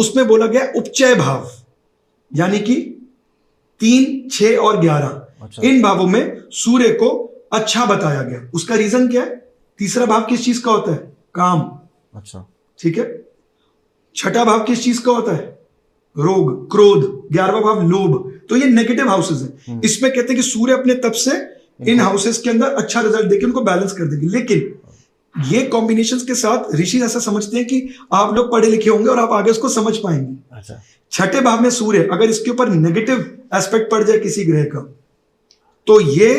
उसमें बोला गया उपचय भाव, यानी कि 3, 6 और 11, इन भावों में सूर्य को अच्छा बताया गया। उसका रीजन क्या है? तीसरा भाव किस चीज का होता है? काम। अच्छा, ठीक है। छठा भाव किस चीज का होता है? रोग, क्रोध। 11वां भाव लोभ। तो ये नेगेटिव हाउसेस है। इसमें कहते हैं कि सूर्य अपने तप से इन हाउसेस के अंदर अच्छा रिजल्ट देके उनको बैलेंस कर देंगे। लेकिन ये कॉम्बिनेशंस के साथ ऋषि ऐसा समझते हैं कि आप लोग पढ़े लिखे होंगे और आप आगे उसको समझ पाएंगे। अच्छा, छठे भाव में सूर्य, अगर इसके ऊपर नेगेटिव एस्पेक्ट पड़ जाए किसी ग्रह का, तो ये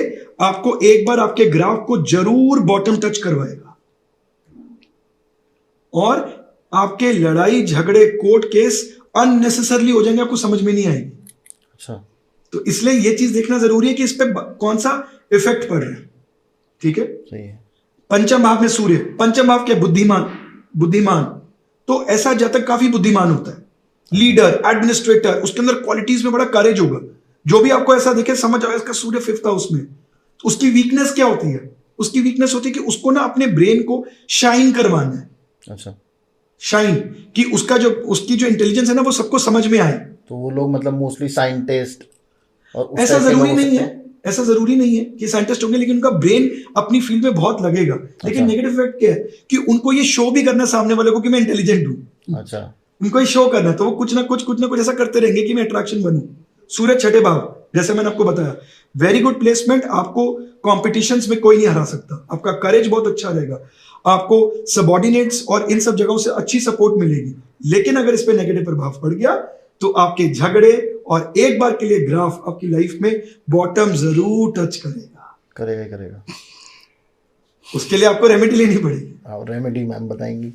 आपको एक बार आपके ग्राफ को जरूर बॉटम टच करवाएगा और आपके लड़ाई झगड़े कोर्ट केस अननेसेसरली हो जाएंगे, आपको समझ में नहीं आएगी। अच्छा, तो इसलिए ये चीज देखना जरूरी है कि इस पे कौन सा इफेक्ट पड़ रहा है। ठीक है, सही है। पंचम भाव में सूर्य, पंचम भाव क्या? बुद्धिमान। तो ऐसा जातक काफी बुद्धिमान होता है, लीडर, एडमिनिस्ट्रेटर, उसके अंदर क्वालिटीज में बड़ा करेज होगा। जो भी आपको ऐसा देखे समझ आए इसका सूर्य 5th हाउस में, तो उसकी वीकनेस क्या होती है? उसकी वीकनेस होती है कि उसको ना अपने ब्रेन को शाइन करवाना है। अच्छा, शाइन, कि उसकी जो इंटेलिजेंस है ना वो सबको समझ में आए। तो वो लोग मतलब मोस्टली साइंटिस्ट और उस ऐसा टाइप के जरूरी लोग हो नहीं सकते है, हैं? ऐसा जरूरी नहीं है कि साइंटिस्ट होंगे, लेकिन उनका ब्रेन अपनी फील्ड में बहुत लगेगा। लेकिन नेगेटिव इफेक्ट क्या है कि उनको ये शो भी करना सामने वाले को कि मैं इंटेलिजेंट हूं। अच्छा, उनको ये शो करना है, तो वो कुछ ना कुछ ऐसा करते रहेंगे कि मैं अट्रैक्शन बनूं। सूर्य छठे भाव, जैसे मैंने आपको बताया, वेरी गुड प्लेसमेंट। आपको कॉम्पिटिशंस में कोई नहीं हरा सकता, आपका करेज बहुत अच्छा रहेगा, आपको सबऑर्डिनेट्स और इन सब जगहों से अच्छी सपोर्ट मिलेगी। लेकिन अगर इस पे नेगेटिव प्रभाव पड़ गया तो आपके झगड़े और एक बार के लिए ग्राफ आपकी लाइफ में बॉटम जरूर टच करेगा। उसके लिए आपको रेमेडी लेनी पड़ेगी। और रेमेडी मैम बताएंगी?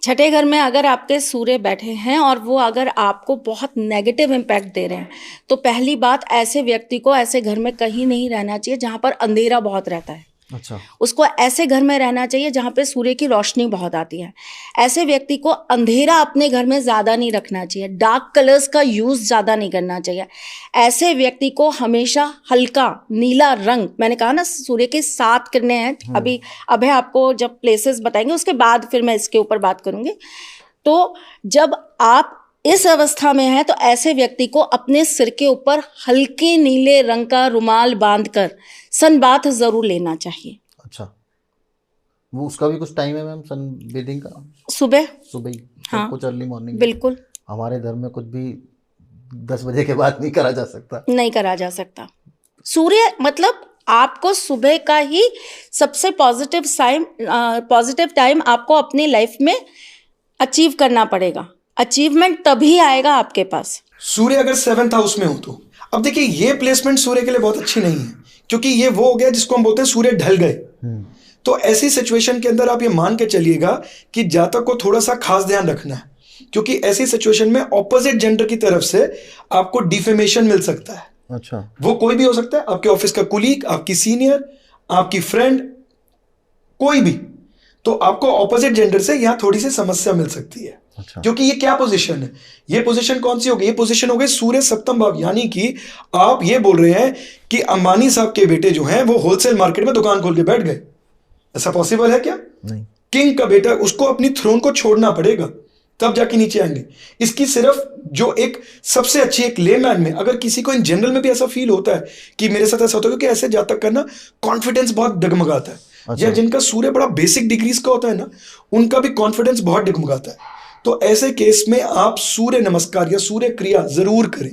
छठे घर में अगर आपके सूर्य बैठे हैं और वो अगर आपको बहुत नेगेटिव इम्पैक्ट दे रहे हैं, तो पहली बात, ऐसे व्यक्ति को ऐसे घर में कहीं नहीं रहना चाहिए जहाँ पर अंधेरा बहुत रहता है। अच्छा, उसको ऐसे घर में रहना चाहिए जहाँ पे सूर्य की रोशनी बहुत आती है। ऐसे व्यक्ति को अंधेरा अपने घर में ज़्यादा नहीं रखना चाहिए, डार्क कलर्स का यूज़ ज़्यादा नहीं करना चाहिए। ऐसे व्यक्ति को हमेशा हल्का नीला रंग, मैंने कहा ना सूर्य के 7 किरणें हैं, अभी आपको जब प्लेसेस बताएंगे उसके बाद फिर मैं इसके ऊपर बात करूँगी। तो जब आप इस अवस्था में है तो ऐसे व्यक्ति को अपने सिर के ऊपर हल्के नीले रंग का रुमाल बांधकर सन बाथ जरूर लेना चाहिए। अच्छा, वो उसका भी कुछ टाइम है मैम सन बेदिंग का? सुबह ही? हाँ, कुछ अर्ली मॉर्निंग? बिल्कुल। हमारे घर में कुछ भी 10 बजे के बाद नहीं करा जा सकता। नहीं करा जा सकता। सूर्य मतलब आपको सुबह का ही सबसे पॉजिटिव टाइम आपको अपनी लाइफ में अचीव करना पड़ेगा। अचीवमेंट तभी आएगा आपके पास। सूर्य अगर 7th हाउस में हो तो अब देखिए ये प्लेसमेंट सूर्य के लिए बहुत अच्छी नहीं है, क्योंकि ये वो हो गया जिसको हम बोलते हैं सूर्य ढल गए। तो ऐसी सिचुएशन के अंदर आप ये मान के चलिएगा कि जातक को थोड़ा सा खास ध्यान रखना है, क्योंकि ऐसी सिचुएशन में ऑपोजिट जेंडर की तरफ से आपको डिफेमेशन मिल सकता है। अच्छा, वो कोई भी हो सकता है, आपके ऑफिस का कुलीग, आपकी सीनियर, आपकी फ्रेंड, कोई भी। तो आपको ऑपोजिट जेंडर से यहां थोड़ी सी समस्या मिल सकती है। अच्छा, क्योंकि ये क्या पोजीशन है? ये पोजीशन कौन सी हो गई? ये पोजीशन हो गई सूर्य 7th भाव, यानी कि आप ये बोल रहे हैं कि अंबानी साहब के बेटे जो हैं वो होलसेल मार्केट में दुकान खोल के बैठ गए। ऐसा पॉसिबल है क्या? नहीं। किंग का बेटा, उसको अपनी थ्रोन को छोड़ना पड़ेगा तब जाके नीचे आएंगे। इसकी सिर्फ जो एक सबसे अच्छी एक लेमैन में, अगर किसी को इन जनरल में भी ऐसा फील होता है कि मेरे साथ ऐसा होता है, क्योंकि ऐसे जातक का ना कॉन्फिडेंस बहुत डगमगाता है। अच्छा। या जिनका सूर्य बड़ा बेसिक डिग्रीज का होता है ना, उनका भी कॉन्फिडेंस बहुत डगमगाता है। तो ऐसे केस में आप सूर्य नमस्कार या सूर्य क्रिया जरूर करें।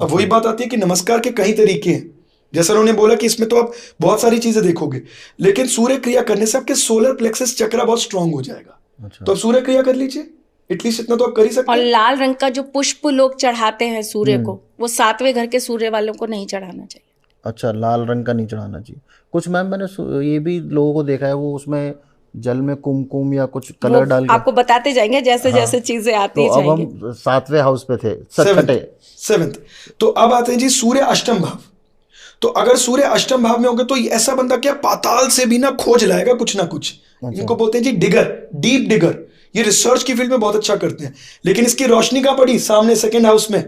अब वही बात आती है कि नमस्कार के कई तरीके हैं, जैसा उन्होंने बोला कि इसमें तो आप बहुत सारी चीजें देखोगे, लेकिन सूर्य क्रिया करने से आपके सोलर प्लेक्सस चक्रा बहुत स्ट्रांग हो जाएगा। अच्छा। तो आप सूर्य क्रिया कर लीजिए, एटलीस्ट इतना तो आप कर ही सकते और हैं। लाल रंग का जो पुष्प लोग चढ़ाते हैं सूर्य को, वो 7वें घर के सूर्य वालों को नहीं चढ़ाना चाहिए। अच्छा, लाल रंग का नहीं चढ़ाना चाहिए। कुछ मैम मैंने ये भी लोगों को देखा है, वो उसमें जल में कुमकुम या कुछ कलर डाल के आपको बताते जाएंगे जैसे जैसे चीजें आती तो अब जाएंगी। हम 7वें हाउस पे थे, सेवेंथ। तो अब आते हैं जी सूर्य अष्टम भाव। तो अगर सूर्य अष्टम भाव में होगा तो ऐसा बंदा क्या पाताल से भी ना खोज लाएगा कुछ ना कुछ। इनको बोलते हैं जी डिगर, डीप डिगर। ये रिसर्च की फील्ड में बहुत अच्छा करते हैं, लेकिन इसकी रोशनी कहां पड़ी? सामने 2nd हाउस में।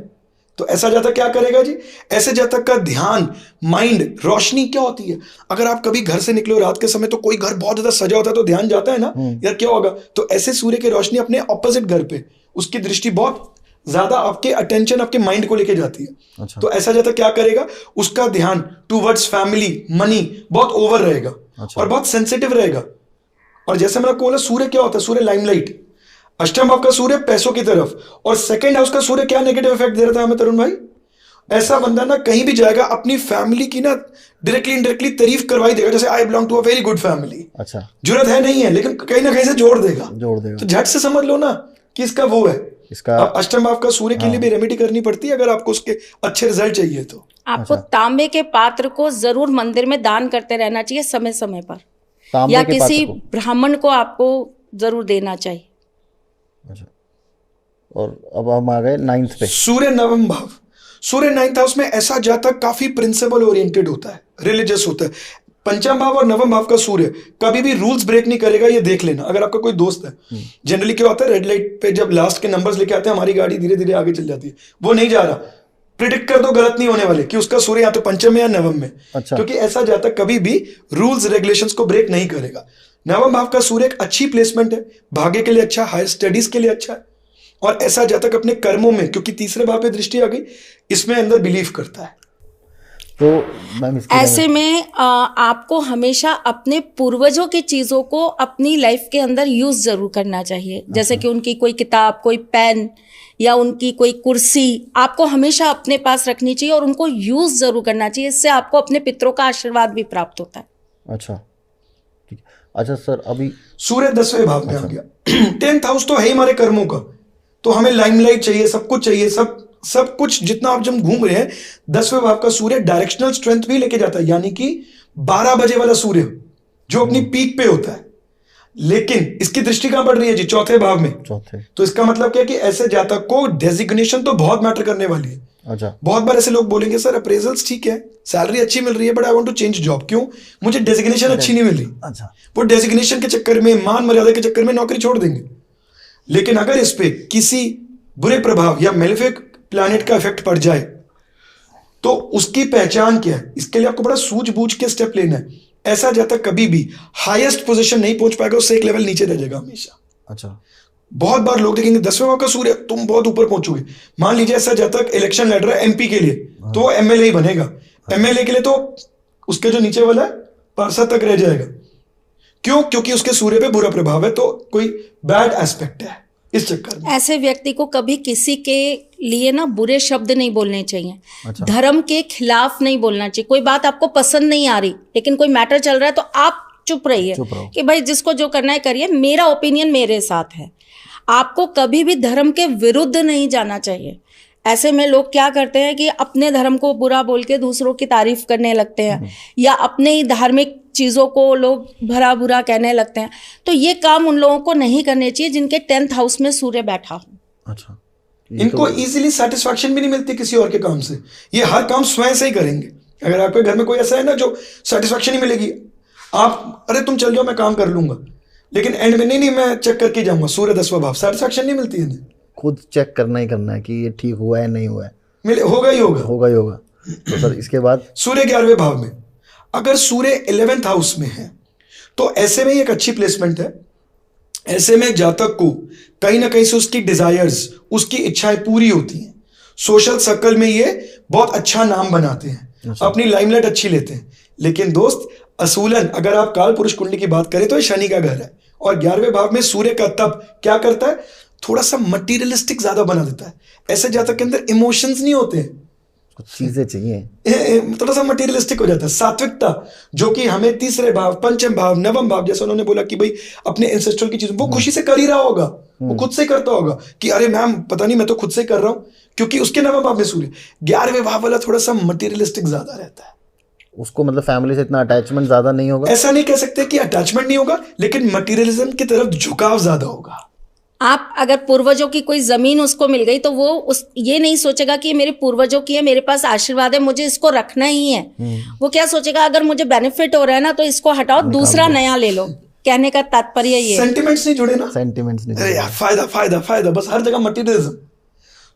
तो ऐसा जातक क्या करेगा जी? ऐसे जातक का ध्यान, माइंड, रोशनी क्या होती है? अगर आप कभी घर से निकले हो रात के समय तो कोई घर बहुत ज्यादा सजा होता है तो ध्यान जाता है ना, यार क्या होगा? तो ऐसे सूर्य की रोशनी अपने ऑपोजिट घर पे, उसकी दृष्टि बहुत ज्यादा आपके अटेंशन आपके माइंड को लेके जाती है। अच्छा। तो ऐसा जाता क्या करेगा, उसका ध्यान टूवर्ड्स फैमिली, मनी बहुत ओवर रहेगा। अच्छा। और बहुत सेंसिटिव रहेगा। और जैसे मैंने आपको बोला, सूर्य क्या होता है, सूर्य लाइमलाइट, अष्टम भाव का सूर्य पैसों की तरफ, और सेकंड हाउस का सूर्य क्या नेगेटिव इफेक्ट दे रहा था हमें तरुण भाई, ऐसा बंदा ना कहीं भी जाएगा अपनी फैमिली की ना डायरेक्टली इनडायरेक्टली तारीफ करवाई देगा, जैसे I belong to a very good family. अच्छा। जरूरत है नहीं है, लेकिन कहीं ना कहीं से जोड़ देगा। तो झट से समझ लो ना कि इसका वो है। इसका अब अष्टम भाव का सूर्य के लिए भी रेमेडी करनी पड़ती है अगर आपको उसके अच्छे रिजल्ट चाहिए तो। आपको तांबे के पात्र को जरूर मंदिर में दान करते रहना चाहिए समय समय पर, तांबे या के किसी पात्र को? ब्राह्मण को आपको जरूर देना चाहिए। अच्छा। और अब हम आ गए 9th पे। सूर्य नवम भाव, सूर्य 9th हाउस में ऐसा जातक काफी प्रिंसिपल ओरिएंटेड होता है, रिलीजियस होता है। पंचम भाव और नवम भाव का सूर्य कभी भी रूल्स ब्रेक नहीं करेगा, ये देख लेना। अगर आपका कोई दोस्त है, जनरली क्या होता है, रेड लाइट पे जब लास्ट के नंबर्स लेके आते हैं हमारी गाड़ी धीरे धीरे आगे चल जाती है, वो नहीं जा रहा, प्रिडिक्ट कर दो गलत नहीं होने वाले कि उसका सूर्य या तो पंचम में या नवम में। अच्छा। क्योंकि ऐसा जातक कभी भी रूल्स रेगुलेशंस को ब्रेक नहीं करेगा। नवम भाव का सूर्य एक अच्छी प्लेसमेंट है, भाग्य के लिए अच्छा, हायर स्टडीज के लिए अच्छा है। और ऐसा जातक अपने कर्मों में, क्योंकि तीसरे भाव पे दृष्टि आ गई, इसमें अंदर बिलीव करता है। तो मैम ऐसे में आपको हमेशा अपने पूर्वजों की चीजों को अपनी लाइफ के अंदर यूज जरूर करना चाहिए। जैसे कि उनकी कोई किताब, कोई पेन या उनकी कोई कुर्सी आपको हमेशा अपने पास रखनी चाहिए और उनको यूज जरूर करना चाहिए। इससे आपको अपने पितरों का आशीर्वाद भी प्राप्त होता है। अच्छा, ठीक है। अच्छा सर, अभी सूर्य 10वें भाव में आ गया। 10th हाउस तो है ही हमारे कर्मों का, तो हमें लाइमलाइट चाहिए, सब कुछ चाहिए, सब कुछ जितना आप जब घूम रहे हैं। 10वें भाव का सूर्य डायरेक्शनल स्ट्रेंथ भी लेके जाता है, यानी कि 12 बजे वाला सूर्य जो अपनी पीक पे होता है। लेकिन इसकी दृष्टि कहां पड़ रही है जी, चौथे भाव में। चौथे। तो इसका मतलब क्या है कि ऐसे जातक को डेजिग्नेशन तो बहुत मैटर करने वाली है। अच्छा। बहुत बार ऐसे लोग बोलेंगे सर अप्रेजल्स ठीक है, सैलरी अच्छी मिल रही है, but I want to change job. क्यों? मुझे डेजिग्नेशन अच्छी नहीं मिल रही। अच्छा। वो डेजिग्नेशन के चक्कर में, मान मर्यादा के चक्कर में नौकरी छोड़ देंगे। लेकिन अगर इस पे किसी बुरे प्रभाव या मेलेफिक प्लैनेट का इफेक्ट पड़ जाए तो उसकी पहचान क्या है, इसके लिए आपको बड़ा सूझबूझ के स्टेप लेना है। ऐसा जातक कभी भी हाईएस्ट पोजीशन नहीं पहुंच पाएगा, उससे एक लेवल नीचे रह जाएगा हमेशा। अच्छा। बहुत बार लोग देखेंगे 10वें भाव का सूर्य, तुम बहुत ऊपर पहुंचोगे। मान लीजिए ऐसा जातक इलेक्शन लड़ रहा है एमपी के लिए, तो वो एमएलए ही बनेगा। एमएलए के लिए तो उसके जो नीचे वाला है पार्षद तक रह जाएगा। क्यों? क्योंकि उसके सूर्य पे बुरा प्रभाव है, तो कोई बैड एस्पेक्ट है इस चक्कर में। ऐसे व्यक्ति को कभी किसी के लिए ना बुरे शब्द नहीं बोलने चाहिए। अच्छा। धर्म के खिलाफ नहीं बोलना चाहिए। कोई बात आपको पसंद नहीं आ रही, लेकिन कोई मैटर चल रहा है, तो आप चुप रहिए कि भाई जिसको जो करना है करिए, मेरा ओपिनियन मेरे साथ है। आपको कभी भी धर्म के विरुद्ध नहीं जाना चाहिए। ऐसे में लोग क्या करते हैं कि अपने धर्म को बुरा बोल के दूसरों की तारीफ करने लगते हैं, या अपने ही धार्मिक चीज़ों को लोग भरा बुरा कहने लगते हैं। तो ये काम उन लोगों को नहीं करने चाहिए जिनके 10th हाउस में सूर्य बैठा हो। अच्छा। इनको इजीली सेटिस्फैक्शन भी नहीं मिलती किसी और के काम से। ये हर काम स्वयं से ही करेंगे। अगर आपके घर में कोई ऐसा है ना जो सेटिस्फैक्शन नहीं मिलेगी, आप अरे तुम चल जाओ मैं काम कर लूंगा, लेकिन एंड में नहीं मैं चेक करके जाऊंगा, सूर्य 10वां भाव, सेटिस्फैक्शन नहीं मिलती है। खुद चेक करना ही करना है कि ये ठीक हुआ है नहीं हुआ है, मिले होगा ही होगा। होगा ही होगा। तो सर इसके बाद सूर्य 11वें भाव में, अगर सूर्य 11th हाउस में है तो ऐसे में एक अच्छी प्लेसमेंट है। ऐसे में जातक को कहीं ना कहीं से उसकी डिजायर्स, उसकी इच्छाएं पूरी होती हैं। सोशल सर्कल में ये बहुत अच्छा नाम बनाते हैं, अपनी लाइमलाइट अच्छी लेते हैं। लेकिन दोस्त, असूलन अगर आप काल पुरुष कुंडली की बात करें तो ये शनि का घर है, और 11वें भाव में सूर्य का तप क्या करता है, थोड़ा सा मटीरियलिस्टिक ज्यादा बना देता है। ऐसे जातक के अंदर इमोशंस नहीं होते हैं, कुछ चीजें चाहिए, थोड़ा सा मटेरियलिस्टिक हो जाता है। सात्विकता, जो कि हमें तीसरे भाव, पंचम भाव, नवम भाव, जैसे उन्होंने बोला कि भाई अपने एंसेस्ट्रल की चीजों वो खुशी से कर ही रहा होगा, वो खुद से करता होगा कि अरे मैम पता नहीं मैं तो खुद से कर रहा हूं, क्योंकि उसके नवम भाव में सूर्य। 11वें भाव वाला थोड़ा सा मटेरियलिस्टिक ज्यादा रहता है। उसको मतलब फैमिली से इतना अटैचमेंट ज्यादा नहीं होगा। ऐसा नहीं कह सकते कि अटैचमेंट नहीं होगा, लेकिन मटेरियलिज्म की तरफ झुकाव ज्यादा होगा। आप अगर पूर्वजों की कोई जमीन उसको मिल गई तो वो ये नहीं सोचेगा कि ये मेरे पूर्वजों की है, मेरे पास आशीर्वाद है, मुझे इसको रखना ही है। वो क्या सोचेगा, अगर मुझे बेनिफिट हो रहा है ना तो इसको हटाओ, दूसरा नया ले लो। कहने का तात्पर्य ये है। सेंटिमेंट्स नहीं जुड़े ना, सेंटिमेंट्स नहीं। अरे यार फायदा फायदा फायदा, बस हर जगह मटेरियलिज्म।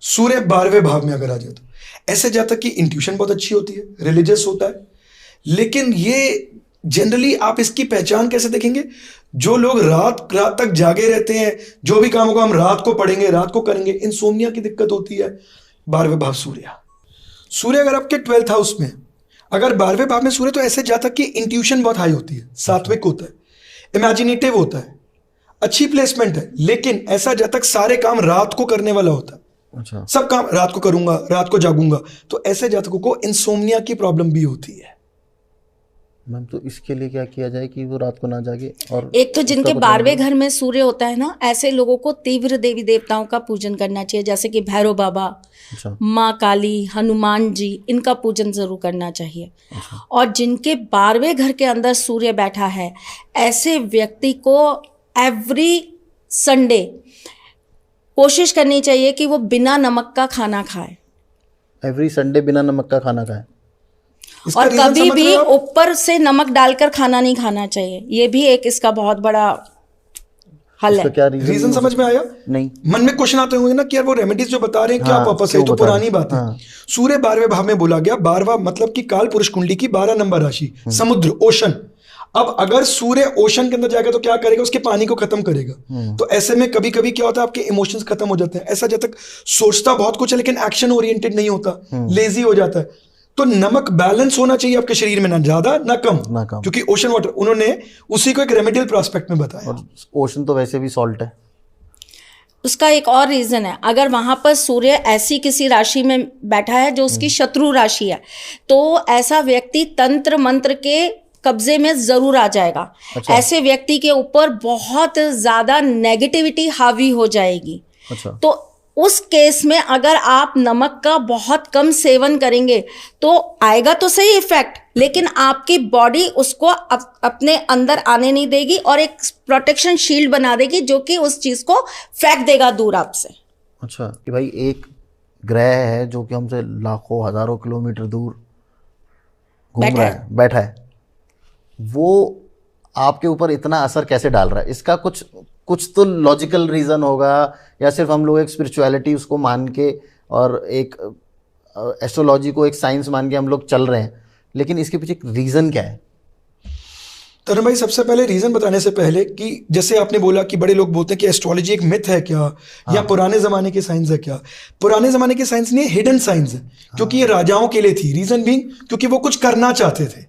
सूर्य 12वें भाव में अगर आ जाए तो ऐसे जातक की इंट्यूशन बहुत अच्छी होती है, रिलीजियस होता है। लेकिन ये जनरली आप इसकी पहचान कैसे देखेंगे, जो लोग रात रात तक जागे रहते हैं, जो भी काम होगा हम रात को पढ़ेंगे, रात को करेंगे, इंसोम्निया की दिक्कत होती है। 12वें भाव सूर्य अगर आपके 12th हाउस में, अगर 12वें भाव में सूर्य, तो ऐसे जातक की इंट्यूशन बहुत हाई होती है, सात्विक होता है, इमेजिनेटिव होता है, अच्छी प्लेसमेंट है, लेकिन ऐसा जातक सारे काम रात को करने वाला होता है। अच्छा, सब काम रात को करूंगा, रात को जागूंगा, तो ऐसे जातकों को इंसोम्निया की प्रॉब्लम भी होती है। मैम तो इसके लिए क्या किया जाए कि वो रात को ना जागे? और एक तो जिनके उसका 12वें घर में सूर्य होता है ना, ऐसे लोगों को तीव्र देवी देवताओं का पूजन करना चाहिए, जैसे कि भैरव बाबा, अच्छा, माँ काली, हनुमान जी, इनका पूजन जरूर करना चाहिए। अच्छा, और जिनके 12वें घर के अंदर सूर्य बैठा है, ऐसे व्यक्ति को एवरी संडे कोशिश करनी चाहिए कि वो बिना नमक का खाना खाए, एवरी संडे बिना नमक का खाना खाए। इसका और रीजन कभी समझ रहे भी हो आप? ऊपर से नमक डालकर खाना नहीं खाना चाहिए। ये भी एक इसका बहुत बड़ा हल इसका है। क्या रीजन समझ में आया? नहीं। मन में क्वेश्चन आते होंगे ना कि यार वो रेमेडीज जो बता रहे हैं क्या हाँ, पर्पस है, क्यों तो बता रहे पुरानी हैं? बात है। हाँ। सूर्य 12वें भाव में बोला गया, 12वां मतलब कि काल पुरुष कुंडली की 12 नंबर राशि, समुद्र, ओशन। अब अगर सूर्य ओशन के अंदर जाएगा तो क्या करेगा? उसके पानी को खत्म करेगा। तो ऐसे में कभी कभी क्या होता है, आपके इमोशंस खत्म हो जाते हैं। ऐसा जब तक सोचता बहुत कुछ है लेकिन एक्शन ओरिएंटेड नहीं होता, लेजी हो जाता है। तो नमक बैलेंस होना चाहिए आपके शरीर में, ना ज्यादा ना कम, ना कम। क्योंकि ओशन वाटर उन्होंने उसी को एक रेमेडियल प्रोस्पेक्ट में बताया। और ओशन तो वैसे भी सॉल्ट है। उसका एक और रीजन है, अगर वहां पर सूर्य ऐसी किसी राशि में बैठा है जो उसकी शत्रु राशि है, तो ऐसा व्यक्ति तंत्र मंत्र के कब्जे में जरूर आ जाएगा। अच्छा। ऐसे व्यक्ति के ऊपर बहुत ज्यादा नेगेटिविटी हावी हो जाएगी। अच्छा, तो उस केस में अगर आप नमक का बहुत कम सेवन करेंगे तो आएगा तो सही इफेक्ट, लेकिन आपकी बॉडी उसको अपने अंदर आने नहीं देगी और एक प्रोटेक्शन शील्ड बना देगी जो कि उस चीज को फेंक देगा दूर आपसे। अच्छा, कि भाई एक ग्रह है जो कि हमसे लाखों हजारों किलोमीटर दूर घूम बैठा रहा है। है, बैठा है, वो आपके ऊपर इतना असर कैसे डाल रहा है? इसका कुछ तो लॉजिकल रीज़न होगा, या सिर्फ हम लोग एक स्पिरिचुअलिटी उसको मान के और एक एस्ट्रोलॉजी को एक साइंस मान के हम लोग चल रहे हैं, लेकिन इसके पीछे एक रीज़न क्या है? तरुण भाई, सबसे पहले रीजन बताने से पहले कि जैसे आपने बोला कि बड़े लोग बोलते हैं कि एस्ट्रोलॉजी एक मिथ है क्या, या पुराने जमाने की साइंस है क्या? पुराने जमाने की साइंस नहीं है, हिडन साइंस है, क्योंकि ये राजाओं के लिए थी। रीजन बीइंग क्योंकि वो कुछ करना चाहते थे,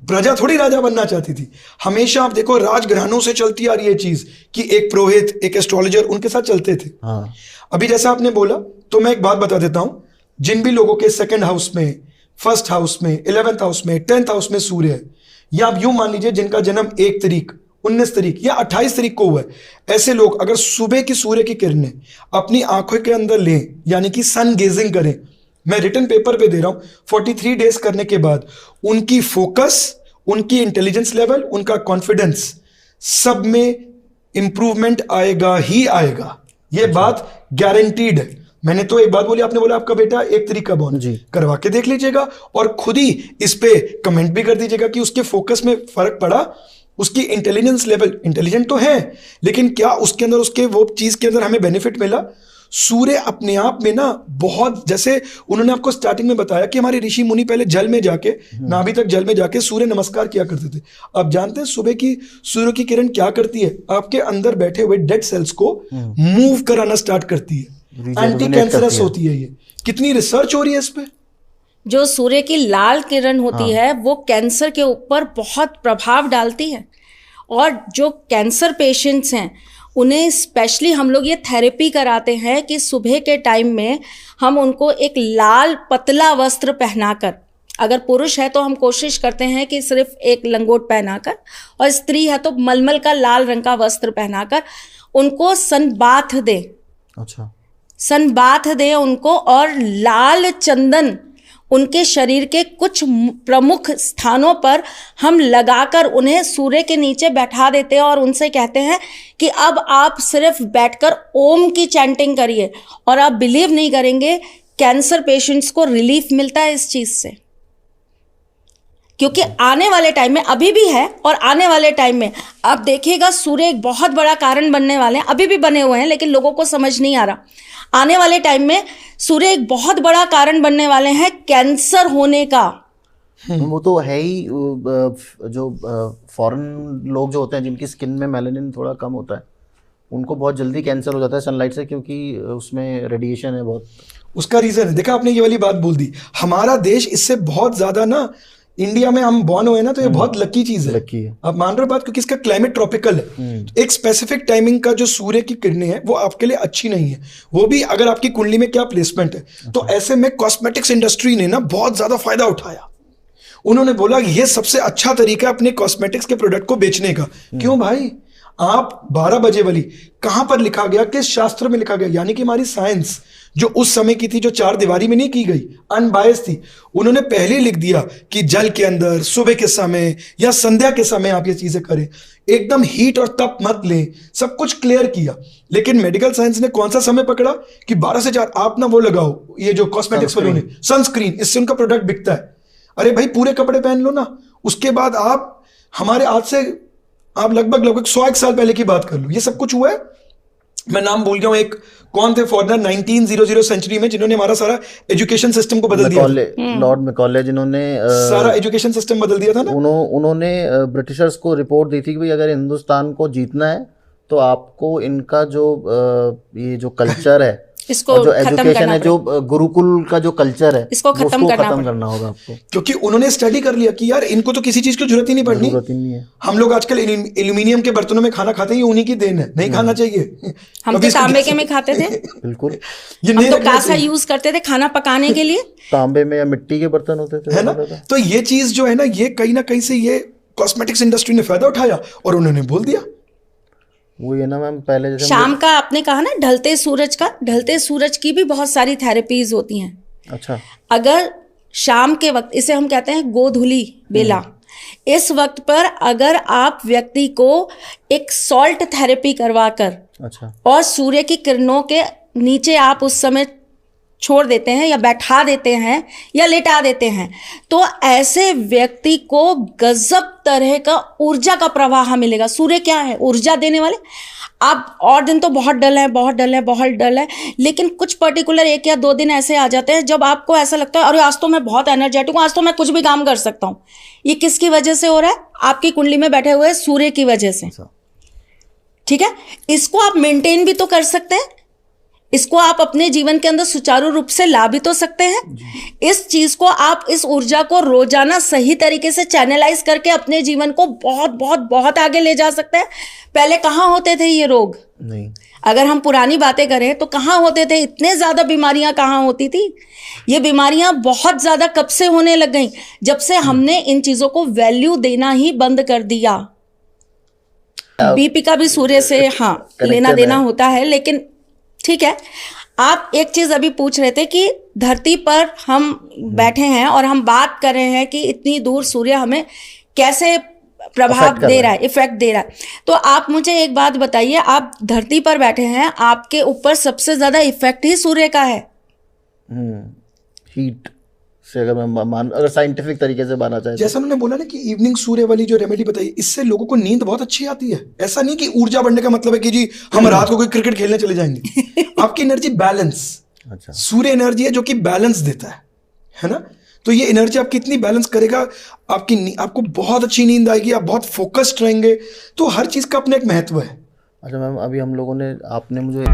प्रजा थोड़ी राजा बनना चाहती थी। हमेशा आप देखो राजघरानों से चलती आ रही है चीज कि एक पुरोहित, एक एस्ट्रोलॉजर उनके साथ चलते थे। हाँ, अभी जैसा आपने बोला, तो मैं एक बात बता देता हूं, जिन भी लोगों के 2nd हाउस में, 1st हाउस में, 11th हाउस में, 10th हाउस में सूर्य है, या आप यूं मान लीजिए जिनका जन्म 1 तारीख, 19 तारीख या 28 तारीख को हुआ है, ऐसे लोग अगर सुबह की सूर्य की किरणें अपनी आंखों के अंदर लें, यानी कि सन गेजिंग करें, मैं रिटन पेपर पे दे रहा हूं, 43 डेज करने के बाद उनकी फोकस, उनकी इंटेलिजेंस लेवल, उनका कॉन्फिडेंस, सब में इंप्रूवमेंट आएगा ही आएगा। ये बात गारंटीड है। मैंने तो एक बात बोली, आपने बोला आपका बेटा 1 तारीख का बॉर्न, जी। करवा के देख लीजिएगा और खुद ही इस पे कमेंट भी कर दीजिएगा कि उसके फोकस में फर्क पड़ा, उसकी इंटेलिजेंस लेवल, इंटेलिजेंट तो है लेकिन क्या उसके अंदर, उसके वो चीज के अंदर हमें बेनिफिट मिला। सूर्य अपने आप में ना बहुत, जैसे उन्होंने आपको स्टार्टिंग में बताया कि हमारे ऋषि मुनि पहले जल में जाके, नाभि तक जल में जाके सूर्य नमस्कार किया करते थे। आप जानते हैं सुबह की सूर्य की किरण क्या करती है? आपके अंदर बैठे हुए डेड सेल्स को मूव कराना स्टार्ट करती है, एंटी कैंसरस होती है। ये कितनी रिसर्च हो रही है इस पे। जो सूर्य की लाल किरण होती है वो कैंसर के ऊपर बहुत प्रभाव डालती है, और जो कैंसर पेशेंट्स हैं उन्हें स्पेशली हम लोग ये थेरेपी कराते हैं कि सुबह के टाइम में हम उनको एक लाल पतला वस्त्र पहनाकर, अगर पुरुष है तो हम कोशिश करते हैं कि सिर्फ एक लंगोट पहनाकर, और स्त्री है तो मलमल का लाल रंग का वस्त्र पहनाकर उनको सनबाथ दें। अच्छा, सनबाथ दें उनको, और लाल चंदन उनके शरीर के कुछ प्रमुख स्थानों पर हम लगाकर उन्हें सूर्य के नीचे बैठा देते हैं और उनसे कहते हैं कि अब आप सिर्फ बैठकर ओम की चैंटिंग करिए, और आप बिलीव नहीं करेंगे कैंसर पेशेंट्स को रिलीफ मिलता है इस चीज से। क्योंकि आने वाले टाइम में, अभी भी है और आने वाले टाइम में आप देखिएगा सूर्य एक बहुत बड़ा कारण बनने वाले हैं, अभी भी बने हुए हैं लेकिन लोगों को समझ नहीं आ रहा। आने वाले टाइम में सूर्य एक बहुत बड़ा कारण बनने वाले हैं कैंसर होने का। वो तो है ही। जो फॉरेन लोग जो होते हैं जिनकी स्किन में मेलानिन थोड़ा कम होता है, उनको बहुत जल्दी कैंसर हो जाता है सनलाइट से, क्योंकि उसमें रेडिएशन है बहुत। उसका रीजन है, देखा आपने ये वाली बात बोल दी, हमारा देश इससे बहुत ज्यादा ना, इंडिया में हम बॉर्न हुए ना, तो ये बहुत लकी चीज है। लकी है। आप मान रहे हो बात, क्योंकि इसका क्लाइमेट ट्रॉपिकल है। एक स्पेसिफिक टाइमिंग का जो सूर्य की किरणें हैं वो आपके लिए अच्छी नहीं है, वो भी अगर आपकी कुंडली में क्या प्लेसमेंट है। तो ऐसे में कॉस्मेटिक्स इंडस्ट्री ने ना बहुत ज्यादा फायदा उठाया। उन्होंने बोला ये सबसे अच्छा तरीका है अपने कॉस्मेटिक्स के प्रोडक्ट को बेचने का। क्यों भाई, आप 12 बजे वाली कहां पर लिखा गया, किस शास्त्र में लिखा गया, यानी कि हमारी साइंस जो उस समय की थी, जो 4 दीवारी में नहीं की गई, अनबायस थी, उन्होंने पहले लिख दिया कि जल के अंदर सुबह के समय या संध्या के समय आप ये चीजें करें, एकदम हीट और तप मत लें, सब कुछ क्लियर किया। लेकिन मेडिकल साइंस ने कौन सा समय पकड़ा कि 12 से 4 आप ना वो लगाओ, ये जो कॉस्मेटिक्स वालों ने सनस्क्रीन, इससे उनका प्रोडक्ट बिकता है। अरे भाई पूरे कपड़े पहन लो ना, उसके बाद आप हमारे आज से आप लगभग 101 साल पहले की बात कर लो, ये सब कुछ हुआ है। मैं नाम भूल गया हूं, एक कौन थे फॉरनर 1900 सेंचुरी में जिन्होंने हमारा सारा एजुकेशन सिस्टम को बदल दिया था। लॉर्ड मैकॉले, जिन्होंने सारा एजुकेशन सिस्टम बदल दिया था ना। उन्होंने ब्रिटिशर्स को रिपोर्ट दी थी कि भाई अगर हिंदुस्तान को जीतना है तो आपको इनका जो ये जो कल्चर है, इसको और जो खत्म एजुकेशन करना है, जो गुरुकुल का जो कल्चर है, इसको खत्म करना होगा आपको। क्योंकि उन्होंने स्टडी कर लिया कि यार इनको तो किसी चीज की जरूरत ही नहीं पड़नी। जरूरत ही नहीं है। हम लोग आजकल एल्यूमिनियम के बर्तनों में खाना खाते हैं, ये उन्हीं की देन है, नहीं खाना चाहिए। हम तो तांबे के में खाते थे। बिल्कुल। ये हम नहीं तो रखना कांसा चाहिए। यूज करते थे खाना पकाने के लिए। तांबे में या मिट्टी के बर्तन होते थे, है ना। तो ये चीज जो है ना, ये कहीं ना कहीं से ये कॉस्मेटिक्स इंडस्ट्री ने फायदा उठाया और उन्होंने बोल दिया। वो ये ना मैम, पहले जैसे शाम का आपने कहा ना, ढलते सूरज की भी बहुत सारी थेरेपीज होती हैं। अच्छा। अगर शाम के वक्त, इसे हम कहते हैं गोधूली बेला, इस वक्त पर अगर आप व्यक्ति को एक सॉल्ट थेरेपी करवाकर अच्छा, और सूर्य की किरणों के नीचे आप उस समय छोड़ देते हैं या बैठा देते हैं या लेटा देते हैं, तो ऐसे व्यक्ति को गजब तरह का ऊर्जा का प्रवाह मिलेगा। सूर्य क्या है? ऊर्जा देने वाले। आप और दिन तो बहुत डल है, लेकिन कुछ पर्टिकुलर 1 या 2 दिन ऐसे आ जाते हैं जब आपको ऐसा लगता है अरे आज तो मैं बहुत एनर्जेटिक हूँ, आज तो मैं कुछ भी काम कर सकता हूँ। ये किसकी वजह से हो रहा है? आपकी कुंडली में बैठे हुए सूर्य की वजह से। ठीक है, इसको आप मेंटेन भी तो कर सकते हैं, इसको आप अपने जीवन के अंदर सुचारू रूप से ला भी तो सकते हैं। इस चीज को आप, इस ऊर्जा को रोजाना सही तरीके से चैनलाइज करके अपने जीवन को बहुत बहुत बहुत आगे ले जा सकते हैं। पहले कहाँ होते थे ये रोग? नहीं। अगर हम पुरानी बातें करें तो कहाँ होते थे? इतने ज्यादा बीमारियां कहाँ होती थी? ये बीमारियां बहुत ज्यादा कब से होने लग गई? जब से हमने इन चीजों को वैल्यू देना ही बंद कर दिया। बीपी का भी सूर्य से लेना देना होता है, लेकिन ठीक है। आप एक चीज अभी पूछ रहे थे कि धरती पर हम बैठे हैं और हम बात कर रहे हैं कि इतनी दूर सूर्य हमें कैसे प्रभाव दे रहा है, इफेक्ट दे रहा है। तो आप मुझे एक बात बताइए, आप धरती पर बैठे हैं, आपके ऊपर सबसे ज्यादा इफेक्ट ही सूर्य का है। हीट से अगर मैं अगर साइंटिफिक तरीके से माना जाए, जैसा उन्होंने बोला ना कि इवनिंग सूर्य वाली जो रेमेडी बताई, इससे लोगों को नींद बहुत अच्छी आती है। ऐसा नहीं कि ऊर्जा बढ़ने का मतलब है कि जी हम रात को कोई क्रिकेट खेलने चले जाएंगे। आपकी एनर्जी बैलेंस। अच्छा। सूर्य एनर्जी है जो कि बैलेंस देता है ना। तो ये एनर्जी आपकी इतनी बैलेंस करेगा, आपको बहुत अच्छी नींद आएगी, आप बहुत फोकस्ड रहेंगे। तो हर चीज का अपना एक महत्व है। अच्छा मैम, अभी हम लोगों ने, आपने मुझे